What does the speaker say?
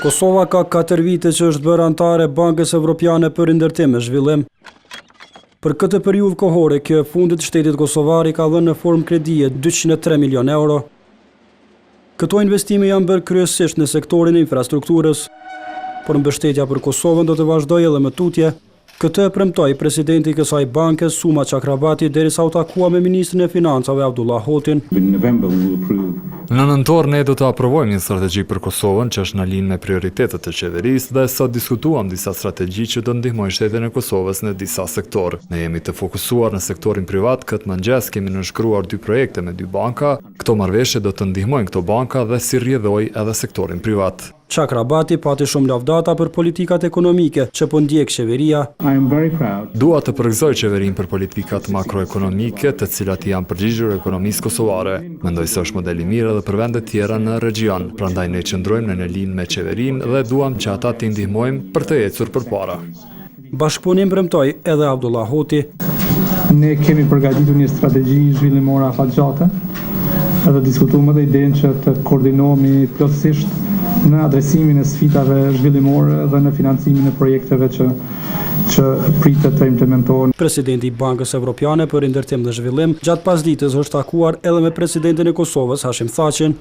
Kosova ka 4 vite që është bërë antare Bankës Evropiane për Ndërtim e Zhvillim. Për këtë periudhë kohore, kjo e fundit shtetit kosovar i ka dhënë në formë kredie 203 milion euro. Këto investime janë bërë kryesisht në sektorin e infrastrukturës, por mbështetja për Kosovën do të vazhdojë edhe më tutje. Këtë e premtoi presidenti i kësaj banke, Suma Çakrabati, derisa u takua me ministrin e financave Abdullah Hotin. Në nëntor ne do të aprovojmë një strategji për Kosovën që është në linjë me prioritetet e qeverisë dhe sot diskutuam disa strategji që do ndihmojnë shtetin e Kosovës në disa sektor. Ne jemi të fokusuar në sektorin privat, këtë mëngjes kemi nënshkruar 2 projekte me 2 banka. Këto marrëveshje do të ndihmojnë këto banka dhe si rrjedhoj edhe sektorin privat. Çakrabati pati shumë lavdata për politikat ekonomike që po ndjek qeveria. Dua të përgëzoj qeverinë për politikat makroekonomike të cilat janë përgjigjur ekonomisë kosovare. Mendoj se është model i mirë edhe për vendet tjera në region. Prandaj ne qëndrojmë në linjë me qeverinë dhe duam që ata të ndihmojmë për të ecur përpara. Bashkëpunim premtoi edhe Abdullah Hoti. Ne kemi përgatitur një strategji zhvillimore afatgjate edhe diskutuam edhe idenë që të koordinohemi plotësisht në adresimin e sfidave zhvillimore dhe në financimin e projekteve që pritet të implementohen. Presidenti i Bankës Evropiane për Ndërtim dhe Zhvillim gjatë pasdites është takuar edhe me presidentin e Kosovës Hashim Thaqin.